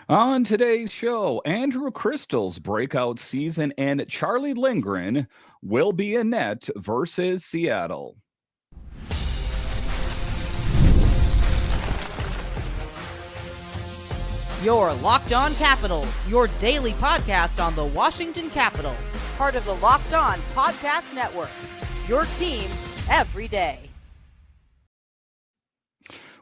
On today's show, Andrew Cristall's breakout season and Charlie Lindgren will be in net versus Seattle. Your Locked On Capitals, your daily podcast on the Washington Capitals. Part of the Locked On Podcast Network. Your team every day.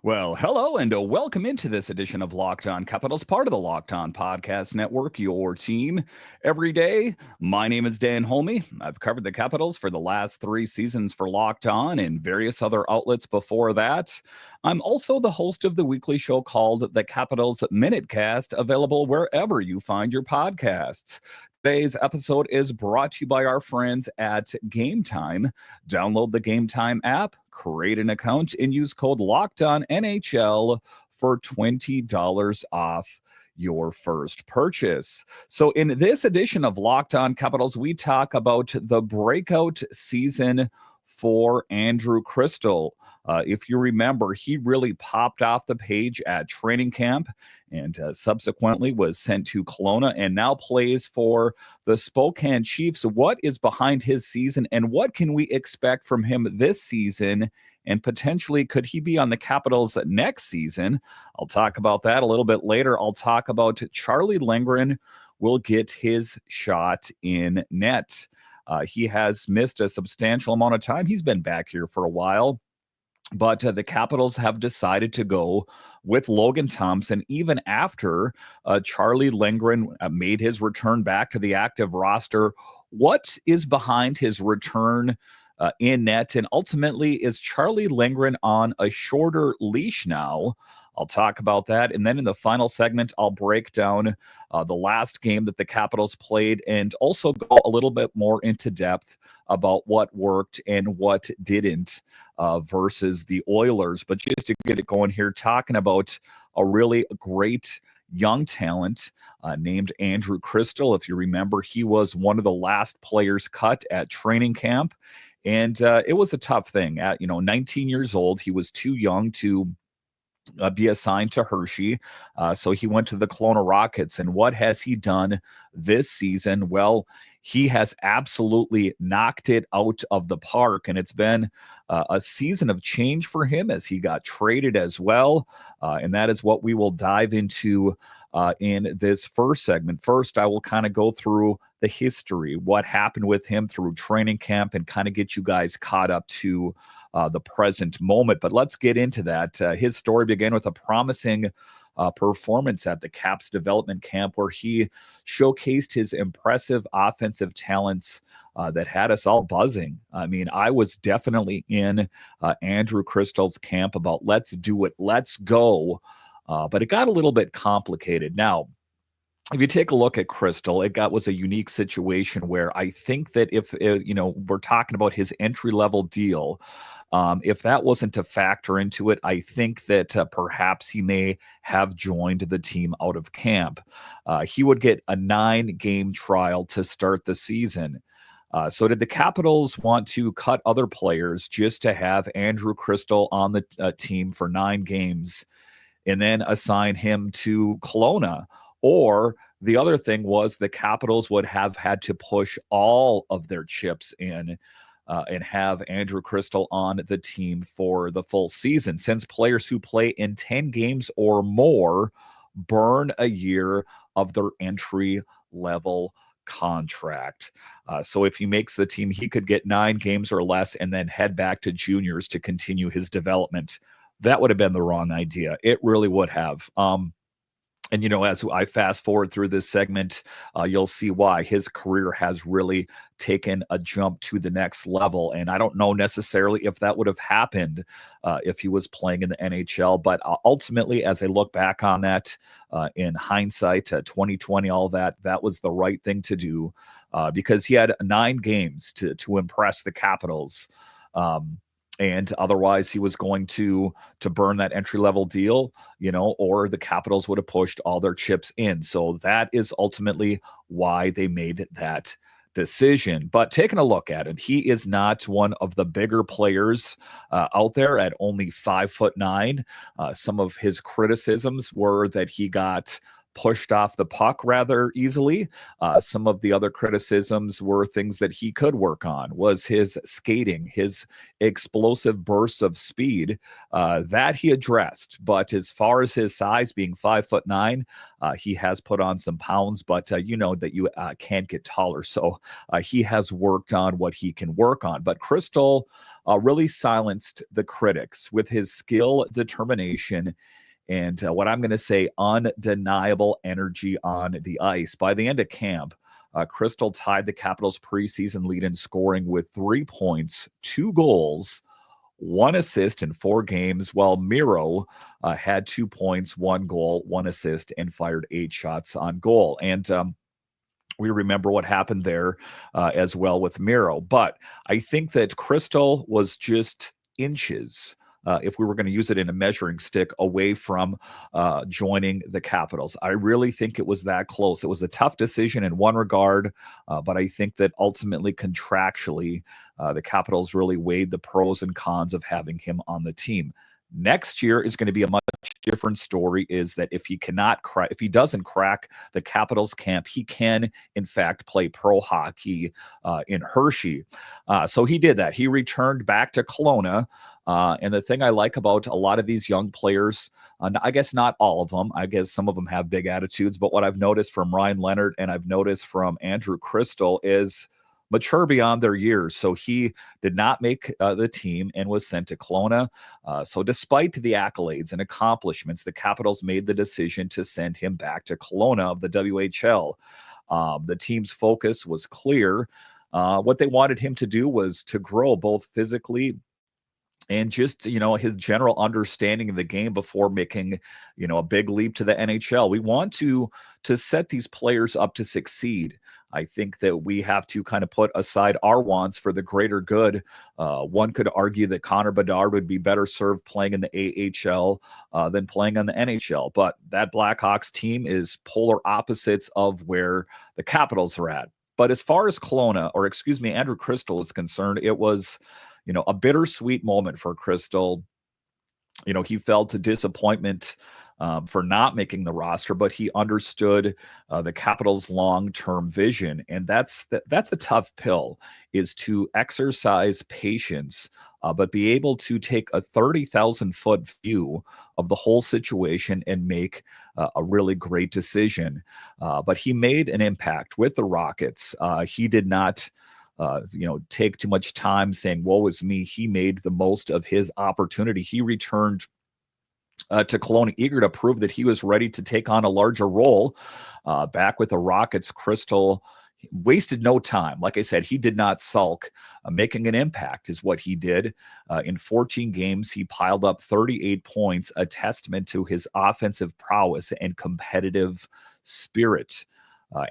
Well, hello and welcome into this edition of Locked On Capitals, part of the Locked On Podcast Network, your team every day. My name is Dan Holme. I've covered the Capitals for the last 3 seasons for Locked On and various other outlets before that. I'm also the host of the weekly show called The Capitals Minutecast, available wherever you find your podcasts. Today's episode is brought to you by our friends at Game Time. Download the Game Time app, create an account, and use code LOCKEDONNHL for $20 off your first purchase. So in this edition of Locked On Capitals, we talk about the breakout season for Andrew Cristall. If you remember, he really popped off the page at training camp and subsequently was sent to Kelowna and now plays for the Spokane Chiefs. What is behind his season and what can we expect from him this season? And potentially, could he be on the Capitals next season? I'll talk about that a little bit later. I'll talk about Charlie Lindgren will get his shot in net. He has missed a substantial amount of time. He's been back here for a while. But the Capitals have decided to go with Logan Thompson even after Charlie Lindgren made his return back to the active roster. What is behind his return in net? And ultimately, is Charlie Lindgren on a shorter leash now? I'll talk about that. And then in the final segment, I'll break down the last game that the Capitals played and also go a little bit more into depth about what worked and what didn't versus the Oilers. But just to get it going here, talking about a really great young talent named Andrew Cristall. If you remember, he was one of the last players cut at training camp. And it was a tough thing. At 19 years old, he was too young to be assigned to Hershey. So he went to the Kelowna Rockets. And what has he done this season? Well, he has absolutely knocked it out of the park. And it's been a season of change for him as he got traded as well. And that is what we will dive into in this first segment. First, I will kind of go through the history, what happened with him through training camp, and kind of get you guys caught up to the present moment. But let's get into that. His story began with a promising performance at the Caps development camp where he showcased his impressive offensive talents that had us all buzzing. I mean, I was definitely in Andrew Cristall's camp about let's do it, let's go. But it got a little bit complicated. Now, if you take a look at Cristall, was a unique situation where I think that if we're talking about his entry level deal, if that wasn't to factor into it, I think that perhaps he may have joined the team out of camp. He would get a 9-game trial to start the season. So did the Capitals want to cut other players just to have Andrew Cristall on the team for 9 games and then assign him to Kelowna? Or the other thing was the Capitals would have had to push all of their chips in and have Andrew Cristall on the team for the full season, since players who play in 10 games or more burn a year of their entry level contract. So if he makes the team, he could get 9 games or less and then head back to juniors to continue his development. That would have been the wrong idea. It really would have. And, as I fast forward through this segment, you'll see why his career has really taken a jump to the next level. And I don't know necessarily if that would have happened if he was playing in the NHL. But ultimately, as I look back on that in hindsight, 2020, all that was the right thing to do because he had 9 games to impress the Capitals. And otherwise, he was going to burn that entry-level deal, or the Capitals would have pushed all their chips in. So that is ultimately why they made that decision. But taking a look at it, he is not one of the bigger players out there at only 5'9". Some of his criticisms were that he got pushed off the puck rather easily. Some of the other criticisms were things that he could work on, was his skating, his explosive bursts of speed, that he addressed. But as far as his size, being 5'9", he has put on some pounds, but you know that you can't get taller. So he has worked on what he can work on. But Cristall really silenced the critics with his skill, determination, and what I'm going to say, undeniable energy on the ice. By the end of camp, Cristall tied the Capitals' preseason lead in scoring with 3 points, 2 goals, 1 assist in 4 games, while Miro had 2 points, 1 goal, 1 assist, and fired 8 shots on goal. And we remember what happened there as well with Miro. But I think that Cristall was just inches, if we were going to use it in a measuring stick, away from joining the Capitals. I really think it was that close. It was a tough decision in one regard, but I think that ultimately, contractually, the Capitals really weighed the pros and cons of having him on the team. Next year is going to be a much different story, is that if he doesn't crack the Capitals camp, he can, in fact, play pro hockey in Hershey. So he did that. He returned back to Kelowna. And the thing I like about a lot of these young players, I guess not all of them, I guess some of them have big attitudes, but what I've noticed from Ryan Leonard and I've noticed from Andrew Cristall is mature beyond their years. So he did not make the team and was sent to Kelowna. So despite the accolades and accomplishments, the Capitals made the decision to send him back to Kelowna of the WHL. The team's focus was clear. What they wanted him to do was to grow both physically and just, his general understanding of the game before making, a big leap to the NHL. We want to set these players up to succeed. I think that we have to kind of put aside our wants for the greater good. One could argue that Connor Bedard would be better served playing in the AHL than playing on the NHL. But that Blackhawks team is polar opposites of where the Capitals are at. But as far as Andrew Cristall is concerned, it was a bittersweet moment for Cristall. He felt a disappointment for not making the roster, but he understood the Capitals' long-term vision, and that's a tough pill, is to exercise patience, but be able to take a 30,000-foot view of the whole situation and make a really great decision. But he made an impact with the Rockets. He did not take too much time saying, woe is me. He made the most of his opportunity. He returned to Kelowna eager to prove that he was ready to take on a larger role. Back with the Rockets, Cristall wasted no time. Like I said, he did not sulk. Making an impact is what he did. In 14 games, he piled up 38 points, a testament to his offensive prowess and competitive spirit.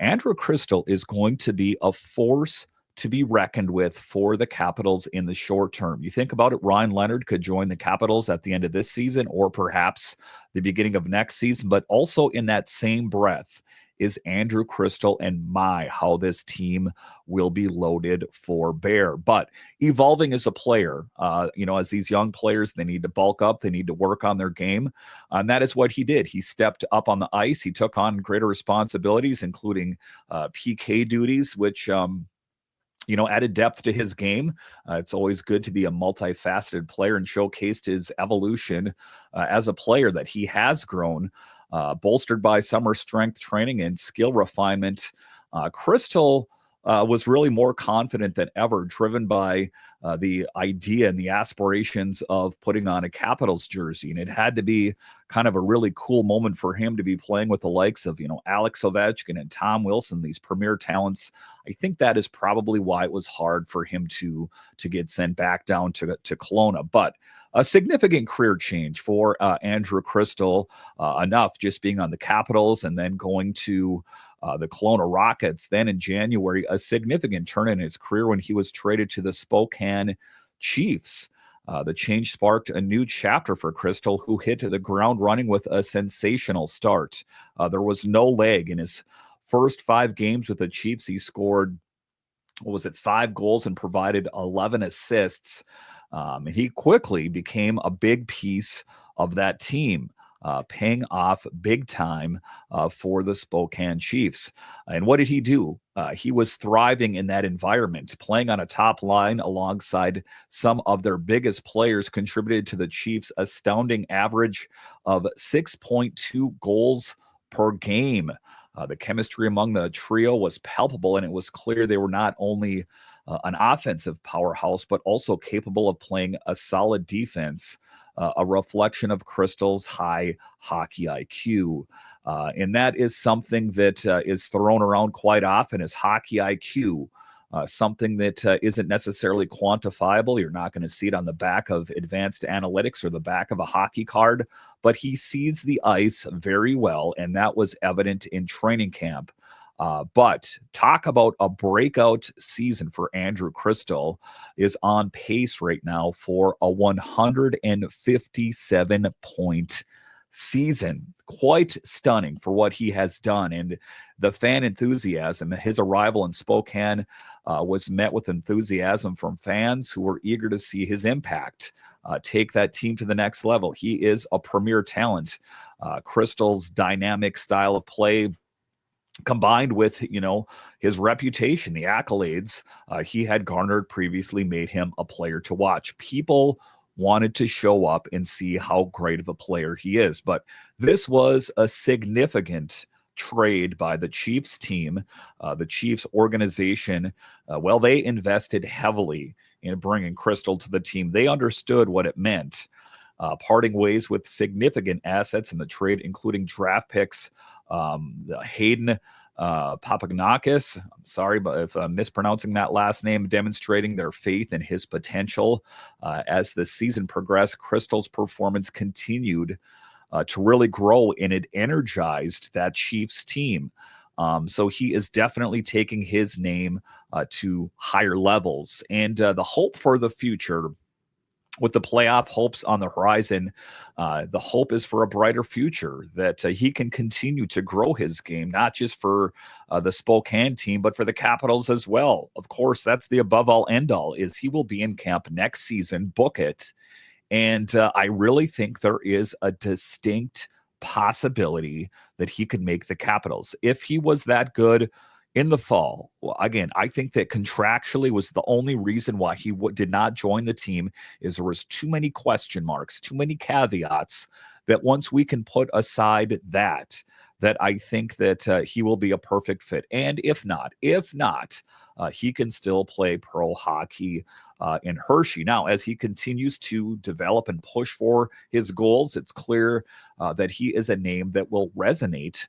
Andrew Cristall is going to be a force to be reckoned with for the Capitals in the short term. You think about it, Ryan Leonard could join the Capitals at the end of this season or perhaps the beginning of next season, but also in that same breath is Andrew Cristall, and how this team will be loaded for bear. But evolving as a player, as these young players, they need to bulk up, they need to work on their game, and that is what he did. He stepped up on the ice, he took on greater responsibilities, including PK duties, which added depth to his game. It's always good to be a multifaceted player, and showcased his evolution as a player, that he has grown, bolstered by summer strength training and skill refinement. Cristall was really more confident than ever, driven by the idea and the aspirations of putting on a Capitals jersey. And it had to be kind of a really cool moment for him to be playing with the likes of, Alex Ovechkin and Tom Wilson, these premier talents. I think that is probably why it was hard for him to get sent back down to Kelowna. But a significant career change for Andrew Cristall, enough just being on the Capitals and then going to the Kelowna Rockets. Then in January, a significant turn in his career when he was traded to the Spokane Chiefs. The change sparked a new chapter for Cristall, who hit the ground running with a sensational start. There was no leg in his first 5 games with the Chiefs. He scored, 5 goals and provided 11 assists. And he quickly became a big piece of that team. paying off big time for the Spokane Chiefs. And what did he do? He was thriving in that environment, playing on a top line alongside some of their biggest players, contributed to the Chiefs' astounding average of 6.2 goals per game. The chemistry among the trio was palpable, and it was clear they were not only an offensive powerhouse, but also capable of playing a solid defense, a reflection of Cristall's high hockey IQ. And that is something that is thrown around quite often as hockey IQ. Something that isn't necessarily quantifiable. You're not going to see it on the back of advanced analytics or the back of a hockey card, but he sees the ice very well, and that was evident in training camp. But talk about a breakout season for Andrew Cristall, is on pace right now for a 157-point season. Quite stunning for what he has done. And the fan enthusiasm, his arrival in Spokane was met with enthusiasm from fans who were eager to see his impact take that team to the next level. He is a premier talent. Cristall's dynamic style of play, combined with, his reputation, the accolades he had garnered previously, made him a player to watch. People wanted to show up and see how great of a player he is. But this was a significant trade by the Chiefs team. The Chiefs organization, they invested heavily in bringing Cristall to the team. They understood what it meant. Parting ways with significant assets in the trade, including draft picks, Hayden Papagnakis. I'm sorry, but if I'm mispronouncing that last name, demonstrating their faith in his potential. As the season progressed, Cristall's performance continued to really grow, and it energized that Chiefs team. So he is definitely taking his name to higher levels. And the hope for the future, with the playoff hopes on the horizon, the hope is for a brighter future, that he can continue to grow his game, not just for the Spokane team, but for the Capitals as well. Of course, that's the above all end all, is he will be in camp next season. Book it. And I really think there is a distinct possibility that he could make the Capitals if he was that good in the fall. Well, again, I think that contractually was the only reason why he did not join the team, is there was too many question marks, too many caveats, that once we can put aside that I think that he will be a perfect fit. And if not, he can still play pro hockey in Hershey. Now, as he continues to develop and push for his goals, it's clear that he is a name that will resonate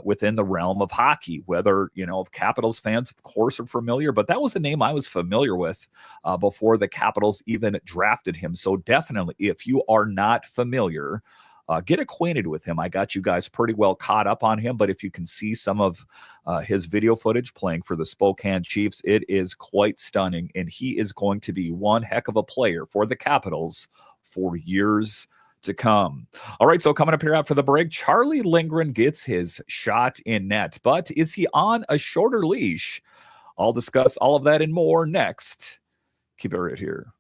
within the realm of hockey. Whether, Capitals fans, of course, are familiar, but that was a name I was familiar with before the Capitals even drafted him. So definitely, if you are not familiar, get acquainted with him. I got you guys pretty well caught up on him, but if you can see some of his video footage playing for the Spokane Chiefs, it is quite stunning, and he is going to be one heck of a player for the Capitals for years to come. All right, so coming up here after the break, Charlie Lindgren gets his shot in net, but is he on a shorter leash? I'll discuss all of that and more next. Keep it right here.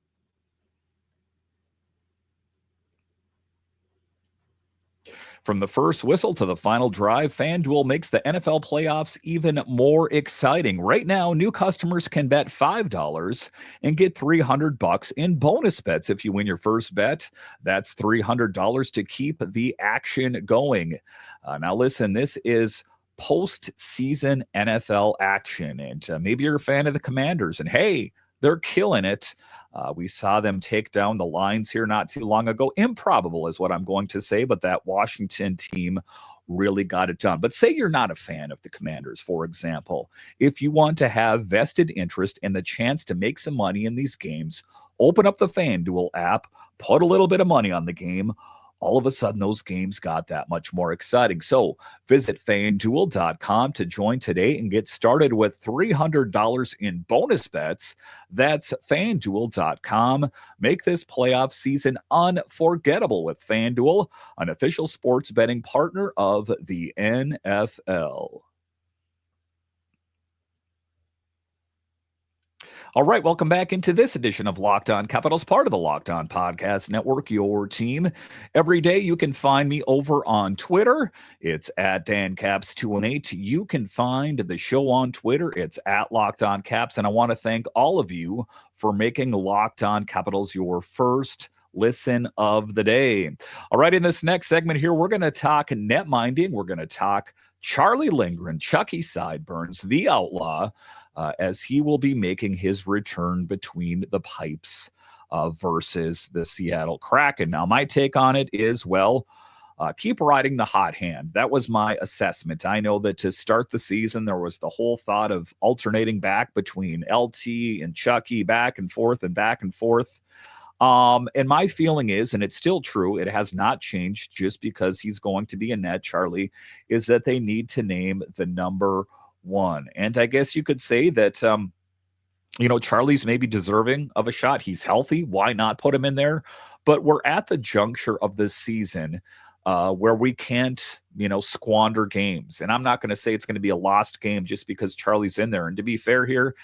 From the first whistle to the final drive, FanDuel makes the NFL playoffs even more exciting. Right now, new customers can bet $5 and get $300 in bonus bets if you win your first bet. That's $300 to keep the action going. Now listen, this is postseason NFL action, and maybe you're a fan of the Commanders, and hey, they're killing it. We saw them take down the Lions here not too long ago. Improbable is what I'm going to say, but that Washington team really got it done. But say you're not a fan of the Commanders, for example. If you want to have vested interest and the chance to make some money in these games, open up the FanDuel app, put a little bit of money on the game. All of a sudden, those games got that much more exciting. So visit FanDuel.com to join today and get started with $300 in bonus bets. That's FanDuel.com. Make this playoff season unforgettable with FanDuel, an official sports betting partner of the NFL. All right, welcome back into this edition of Locked On Capitals, part of the Locked On Podcast Network, your team. Every day you can find me over on Twitter. It's at DanCaps218. You can find the show on Twitter. It's at Locked On Caps. And I want to thank all of you for making Locked On Capitals your first listen of the day. All right, in this next segment here, we're going to talk net minding. We're going to talk Charlie Lindgren, Chucky Sideburns, the Outlaw, as he will be making his return between the pipes versus the Seattle Kraken. Now, my take on it is, well, keep riding the hot hand. That was my assessment. I know that to start the season, there was the whole thought of alternating back between LT and Chucky, back and forth and back and forth. And my feeling is, and it's still true, it has not changed just because he's going to be a net, Charlie, is that they need to name the number one. And I guess you could say that, Charlie's maybe deserving of a shot. He's healthy. Why not put him in there? But we're at the juncture of this season where we can't, squander games. And I'm not going to say it's going to be a lost game just because Charlie's in there. And to be fair here,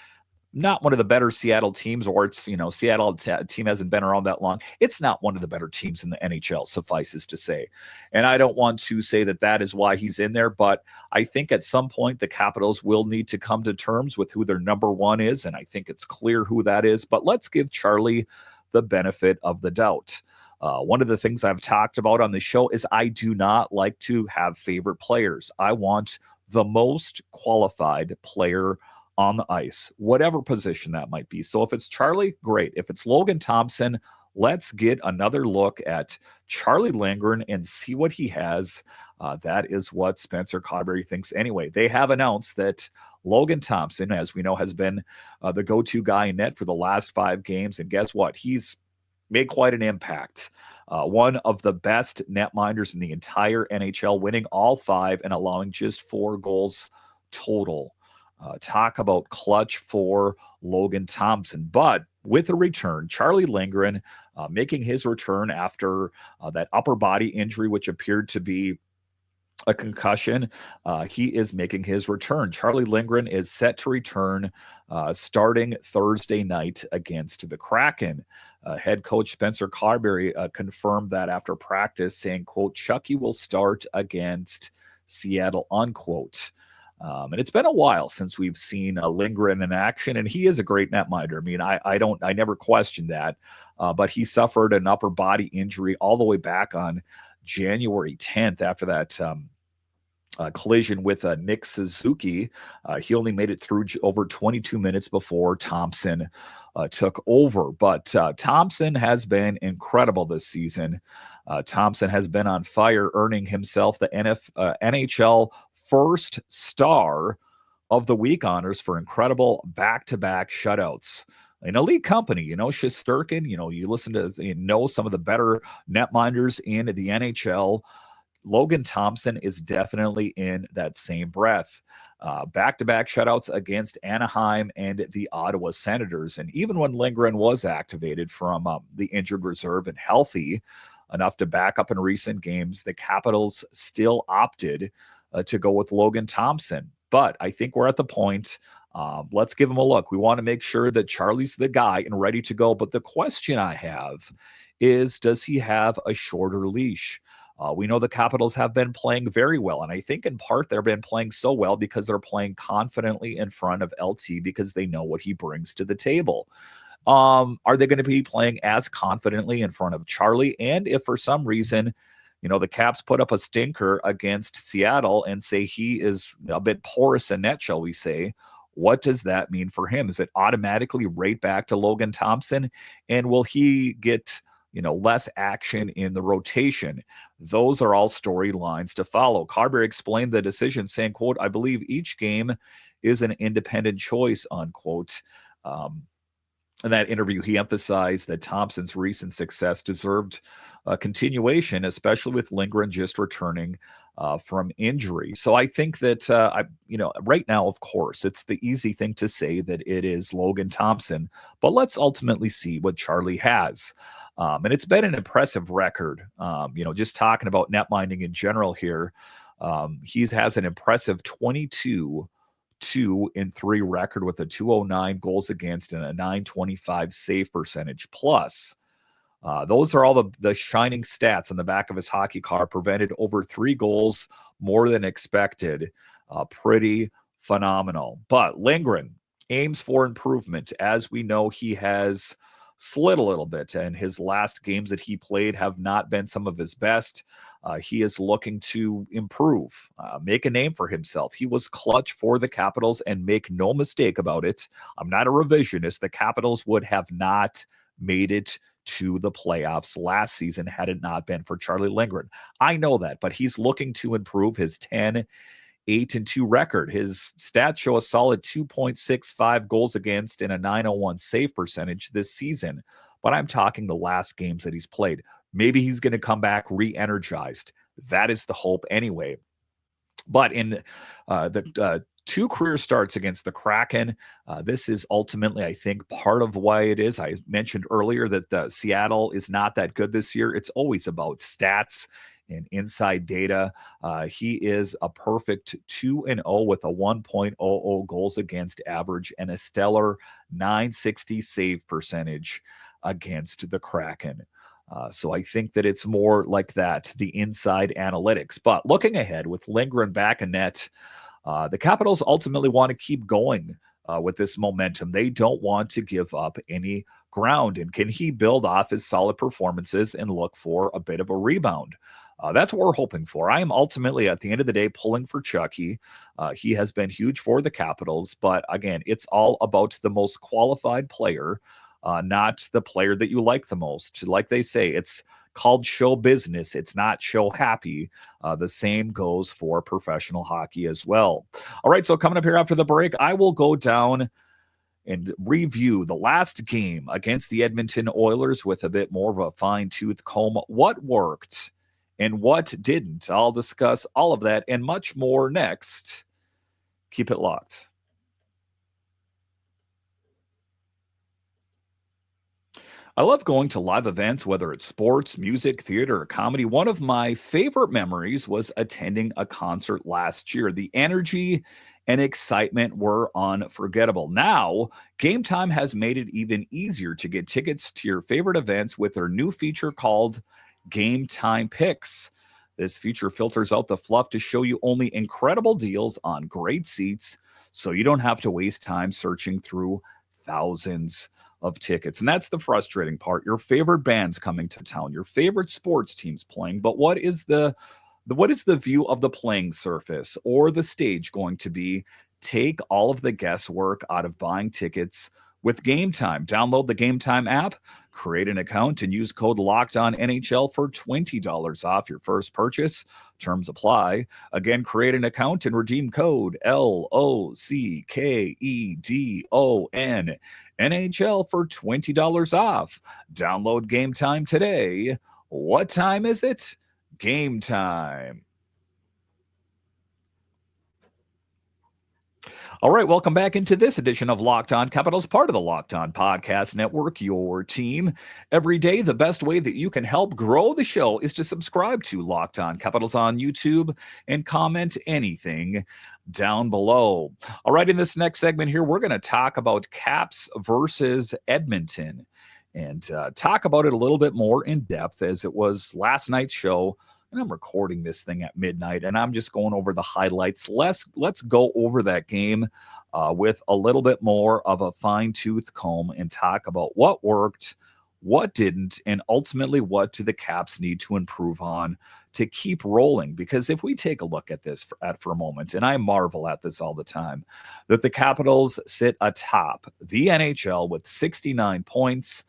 not one of the better Seattle teams, or it's, Seattle team hasn't been around that long. It's not one of the better teams in the NHL, suffices to say. And I don't want to say that that is why he's in there, but I think at some point the Capitals will need to come to terms with who their number one is, and I think it's clear who that is. But let's give Charlie the benefit of the doubt. One of the things I've talked about on the show is I do not like to have favorite players. I want the most qualified player on the ice, whatever position that might be. So if it's Charlie, great. If it's Logan Thompson, let's get another look at Charlie Lindgren and see what he has. That is what Spencer Carberry thinks anyway. They have announced that Logan Thompson, as we know, has been the go-to guy in net for the last 5 games. And guess what? He's made quite an impact. One of the best netminders in the entire NHL, winning all 5 and allowing just 4 goals total. Talk about clutch for Logan Thompson. But with a return, Charlie Lindgren making his return after that upper body injury, which appeared to be a concussion. He is making his return. Charlie Lindgren is set to return starting Thursday night against the Kraken. Head coach Spencer Carberry confirmed that after practice, saying, quote, Chucky will start against Seattle, unquote. And it's been a while since we've seen Lindgren in action, and he is a great netminder. I mean, I never questioned that, but he suffered an upper body injury all the way back on January 10th after that collision with Nick Suzuki. He only made it through over 22 minutes before Thompson took over. But Thompson has been incredible this season. Thompson has been on fire, earning himself the NHL First Star of the Week honors for incredible back-to-back shutouts. An elite company, Shesterkin, you listen to, some of the better netminders in the NHL. Logan Thompson is definitely in that same breath. Back-to-back shutouts against Anaheim and the Ottawa Senators. And even when Lindgren was activated from the injured reserve and healthy enough to back up in recent games, the Capitals still opted to go with Logan Thompson. But I think we're at the point, let's give him a look. We want to make sure that Charlie's the guy and ready to go. But the question I have is, does he have a shorter leash? We know the Capitals have been playing very well. And I think in part they've been playing so well because they're playing confidently in front of LT because they know what he brings to the table. Are they going to be playing as confidently in front of Charlie? And if for some reason, the Caps put up a stinker against Seattle and say he is a bit porous in net, shall we say, what does that mean for him? Is it automatically right back to Logan Thompson? And will he get, less action in the rotation? Those are all storylines to follow. Carberry explained the decision saying, quote, I believe each game is an independent choice, unquote. In that interview, he emphasized that Thompson's recent success deserved a continuation, especially with Lindgren just returning from injury. So I think that, right now, of course, it's the easy thing to say that it is Logan Thompson, but let's ultimately see what Charlie has. And it's been an impressive record, just talking about netminding in general here. He has an impressive 22 2-3 record with a 209 goals against and a 925 save percentage. Plus, those are all the shining stats on the back of his hockey card. Prevented over 3 goals more than expected. Pretty phenomenal. But Lindgren aims for improvement. As we know, he has slid a little bit, and his last games that he played have not been some of his best. He is looking to improve, make a name for himself. He was clutch for the Capitals, and make no mistake about it, I'm not a revisionist. The Capitals would have not made it to the playoffs last season had it not been for Charlie Lindgren. I know that, but he's looking to improve his 10-8-2 record. His stats show a solid 2.65 goals against and a 901 save percentage this season. But I'm talking the last games that he's played. Maybe he's going to come back re-energized. That is the hope anyway. But in the 2 career starts against the Kraken, this is ultimately, I think, part of why it is. I mentioned earlier that Seattle is not that good this year. It's always about stats and inside data. He is a perfect 2-0 with a 1.00 goals against average and a stellar 960 save percentage against the Kraken. So I think that it's more like that, the inside analytics. But looking ahead with Lindgren back in net, the Capitals ultimately want to keep going with this momentum. They don't want to give up any ground. And can he build off his solid performances and look for a bit of a rebound? That's what we're hoping for. I am ultimately, at the end of the day, pulling for Chucky. He has been huge for the Capitals. But again, it's all about the most qualified player, not the player that you like the most. Like they say, it's called show business. It's not show happy. The same goes for professional hockey as well. All right, so coming up here after the break, I will go down and review the last game against the Edmonton Oilers with a bit more of a fine-tooth comb. What worked and what didn't? I'll discuss all of that and much more next. Keep it locked. I love going to live events, whether it's sports, music, theater, or comedy. One of my favorite memories was attending a concert last year. The energy and excitement were unforgettable. Now, Game Time has made it even easier to get tickets to your favorite events with their new feature called Game Time Picks. This feature filters out the fluff to show you only incredible deals on great seats, so you don't have to waste time searching through thousands of tickets. And that's the frustrating part. Your favorite band's coming to town, your favorite sports team's playing, but what is the view of the playing surface or the stage going to be? Take all of the guesswork out of buying tickets with Game Time. Download the Game Time app, create an account, and use code LOCKEDONNHL for $20 off your first purchase. Terms apply. Again, create an account and redeem code LOCKEDON NHL for $20 off. Download Game Time today. What time is it? Game time. All right, welcome back into this edition of Locked On Capitals, part of the Locked On Podcast Network, your team. Every day, the best way that you can help grow the show is to subscribe to Locked On Capitals on YouTube and comment anything down below. All right, in this next segment here, we're going to talk about Caps versus Edmonton and talk about it a little bit more in depth, as it was last night's show. And I'm recording this thing at midnight, and I'm just going over the highlights. Let's go over that game with a little bit more of a fine-tooth comb and talk about what worked, what didn't, and ultimately what do the Caps need to improve on to keep rolling. Because if we take a look at this for a moment, and I marvel at this all the time, that the Capitals sit atop the NHL with 69 points,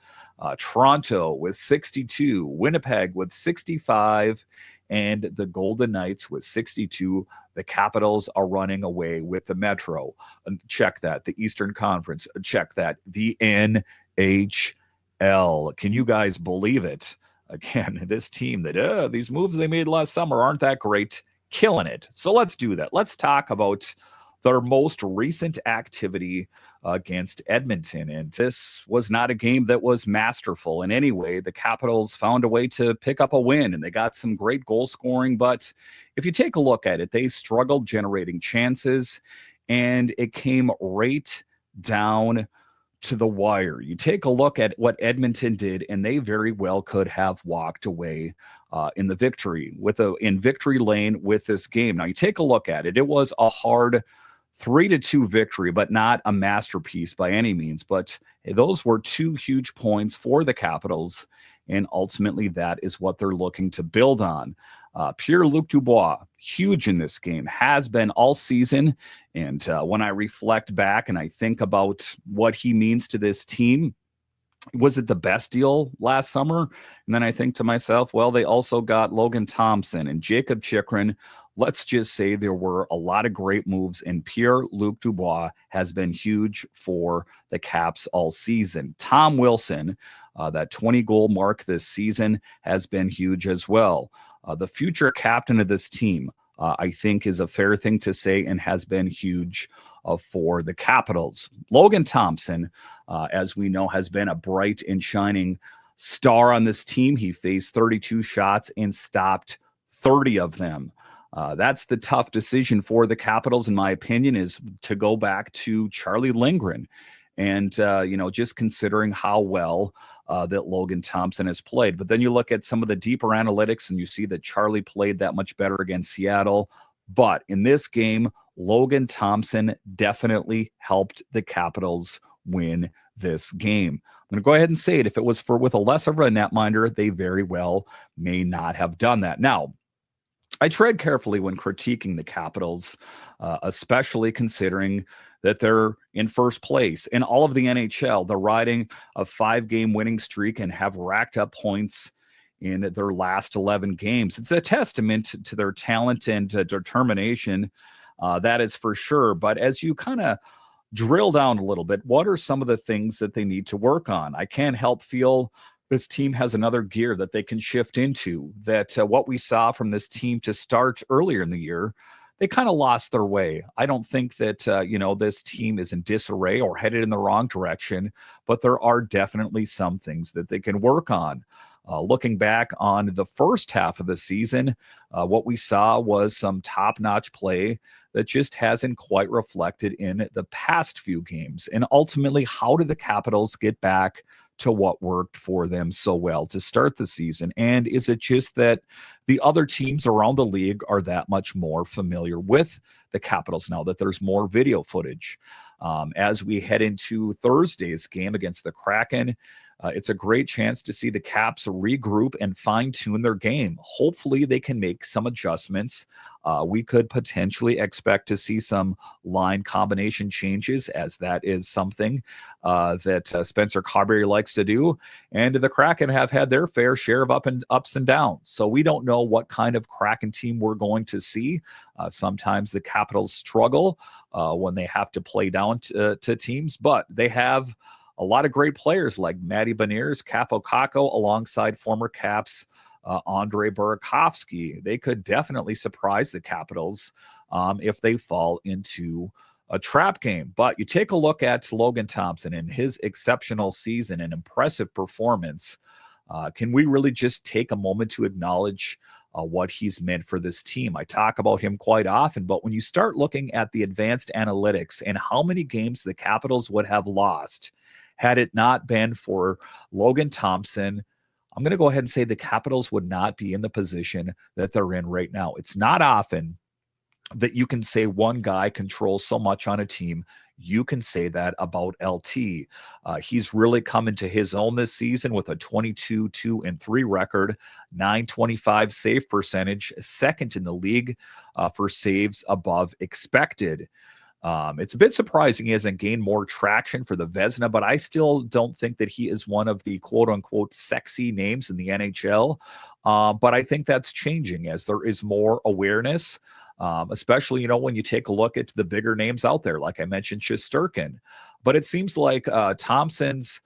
Toronto with 62, Winnipeg with 65, and the Golden Knights with 62. The Capitals are running away with the Metro. Check that. The Eastern Conference. Check that. The NHL. Can you guys believe it? Again, this team that these moves they made last summer aren't that great. Killing it. So let's do that. Let's talk about their most recent activity against Edmonton. And this was not a game that was masterful in any way. The Capitals found a way to pick up a win, and they got some great goal scoring. But if you take a look at it, they struggled generating chances. and it came right down to the wire. You take a look at what Edmonton did, and they very well could have walked away in victory lane with this game. Now you take a look at it; it was a hard 3-2 victory, but not a masterpiece by any means. But those were two huge points for the Capitals, and ultimately that is what they're looking to build on. Pierre-Luc Dubois, huge in this game, has been all season. And when I reflect back and I think about what he means to this team, was it the best deal last summer? And then I think to myself, well, they also got Logan Thompson and Jacob Chikrin. Let's just say there were a lot of great moves, and Pierre-Luc Dubois has been huge for the Caps all season. Tom Wilson, that 20-goal mark this season, has been huge as well. The future captain of this team, I think, is a fair thing to say and has been huge for the Capitals. Logan Thompson, as we know, has been a bright and shining star on this team. He faced 32 shots and stopped 30 of them. That's the tough decision for the Capitals, in my opinion, is to go back to Charlie Lindgren. And, just considering how well that Logan Thompson has played. But then you look at some of the deeper analytics and you see that Charlie played that much better against Seattle. But in this game, Logan Thompson definitely helped the Capitals win this game. I'm going to go ahead and say it. If it was with a less of a netminder, they very well may not have done that. Now, I tread carefully when critiquing the Capitals, especially considering that they're in first place in all of the NHL. They're riding a 5-game winning streak and have racked up points in their last 11 games. It's a testament to their talent and determination, that is for sure. But as you kind of drill down a little bit, what are some of the things that they need to work on? I can't help feel this team has another gear that they can shift into, that what we saw from this team to start earlier in the year, they kind of lost their way. I don't think that, this team is in disarray or headed in the wrong direction, but there are definitely some things that they can work on. Looking back on the first half of the season, what we saw was some top-notch play that just hasn't quite reflected in the past few games. And ultimately, how did the Capitals get back to what worked for them so well to start the season? And is it just that the other teams around the league are that much more familiar with the Capitals now, that there's more video footage? As we head into Thursday's game against the Kraken, it's a great chance to see the Caps regroup and fine-tune their game. Hopefully they can make some adjustments. We could potentially expect to see some line combination changes, as that is something that Spencer Carberry likes to do. And the Kraken have had their fair share of ups and downs. So we don't know what kind of Kraken team we're going to see. Sometimes the Capitals struggle when they have to play down to teams, but they have a lot of great players like Matty Beniers, Capo Caco, alongside former Caps Andre Burakovsky. They could definitely surprise the Capitals if they fall into a trap game. But you take a look at Logan Thompson and his exceptional season and impressive performance. Can we really just take a moment to acknowledge what he's meant for this team? I talk about him quite often, but when you start looking at the advanced analytics and how many games the Capitals would have lost had it not been for Logan Thompson, I'm going to go ahead and say the Capitals would not be in the position that they're in right now. It's not often that you can say one guy controls so much on a team. You can say that about LT. He's really come into his own this season with a 22-2-3 record, .925 save percentage, second in the league for saves above expected. It's a bit surprising he hasn't gained more traction for the Vezina, but I still don't think that he is one of the quote-unquote sexy names in the NHL. But I think that's changing as there is more awareness, especially, when you take a look at the bigger names out there, like I mentioned, Shesterkin. But it seems like Thompson's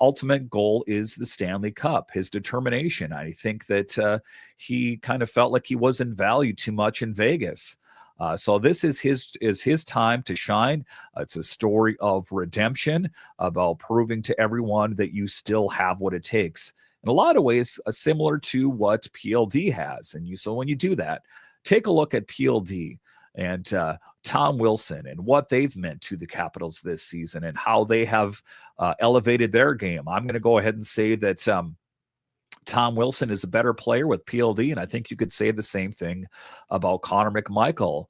ultimate goal is the Stanley Cup, his determination. I think that he kind of felt like he wasn't valued too much in Vegas. So this is his time to shine. It's a story of redemption, about proving to everyone that you still have what it takes. In a lot of ways, similar to what PLD has. So when you do that, take a look at PLD. and Tom Wilson and what they've meant to the Capitals this season and how they have elevated their game. I'm going to go ahead and say that Tom Wilson is a better player with PLD, and I think you could say the same thing about Connor McMichael.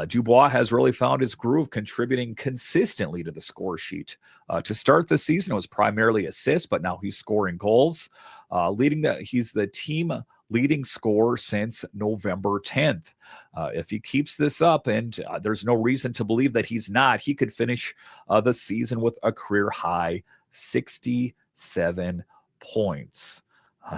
Dubois has really found his groove, contributing consistently to the score sheet. To start the season, it was primarily assists, but now he's scoring goals. He's the team leading scorer since November 10th. If he keeps this up, and there's no reason to believe that he's not, he could finish the season with a career high 67 points.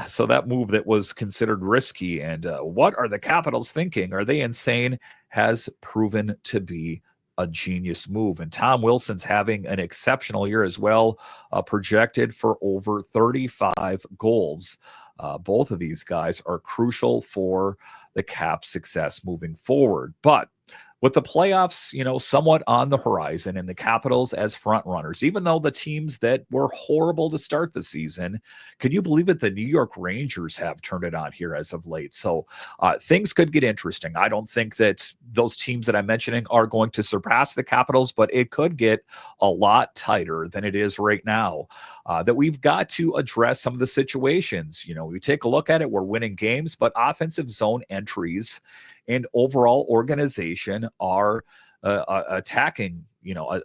So that move that was considered risky, and what are the Capitals thinking? Are they insane? Has proven to be a genius move. And Tom Wilson's having an exceptional year as well, projected for over 35 goals. Both of these guys are crucial for the Caps' success moving forward. But with the playoffs, somewhat on the horizon and the Capitals as front runners, even though the teams that were horrible to start the season, can you believe it? The New York Rangers have turned it on here as of late. So things could get interesting. I don't think that those teams that I'm mentioning are going to surpass the Capitals, but it could get a lot tighter than it is right now. That we've got to address some of the situations. We take a look at it, we're winning games, but offensive zone entries and overall organization are attacking,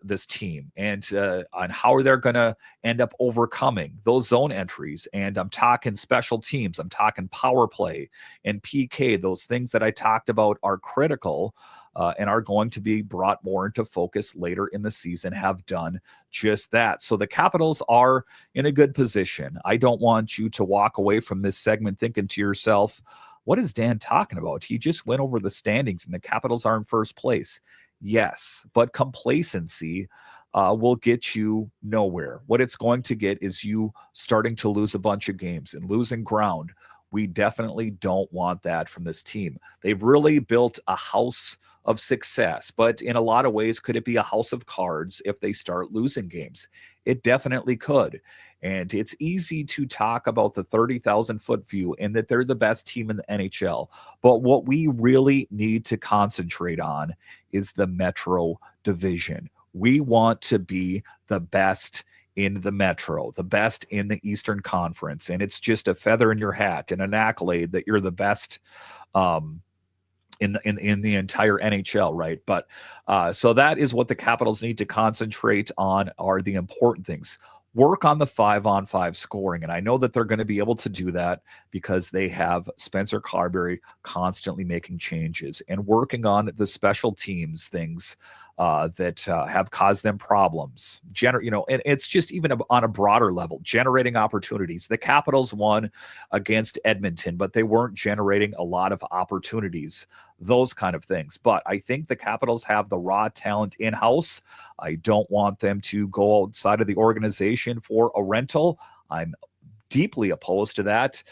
this team, and on how they're going to end up overcoming those zone entries. And I'm talking special teams, I'm talking power play and PK. Those things that I talked about are critical and are going to be brought more into focus later in the season, have done just that. So the Capitals are in a good position. I don't want you to walk away from this segment thinking to yourself, what is Dan talking about? He just went over the standings and the Capitals are in first place. Yes, but complacency will get you nowhere. What it's going to get is you starting to lose a bunch of games and losing ground. We definitely don't want that from this team. They've really built a house of success, but in a lot of ways, could it be a house of cards if they start losing games? It definitely could. And it's easy to talk about the 30,000-foot view and that they're the best team in the NHL. But what we really need to concentrate on is the Metro division. We want to be the best in the Metro, the best in the Eastern Conference. And it's just a feather in your hat and an accolade that you're the best in the entire NHL, right? But so that is what the Capitals need to concentrate on, are the important things. Work on the 5-on-5 scoring. And I know that they're going to be able to do that because they have Spencer Carberry constantly making changes and working on the special teams things that have caused them problems. And it's just even on a broader level, generating opportunities. The Capitals won against Edmonton, but they weren't generating a lot of opportunities, those kind of things. But I think the Capitals have the raw talent in-house. I don't want them to go outside of the organization for a rental. I'm deeply opposed to that.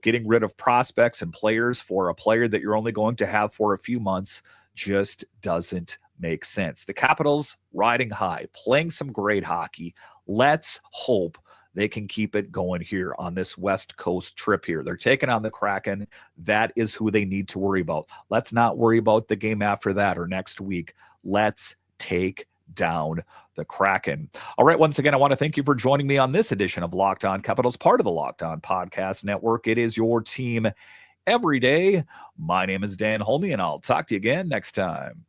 Getting rid of prospects and players for a player that you're only going to have for a few months just doesn't make sense. The Capitals riding high, playing some great hockey. Let's hope they can keep it going here on this West Coast trip here. They're taking on the Kraken. That is who they need to worry about. Let's not worry about the game after that or next week. Let's take down the Kraken. All right, once again, I want to thank you for joining me on this edition of Locked On Capitals, part of the Locked On Podcast Network. It is your team every day. My name is Dan Holme, and I'll talk to you again next time.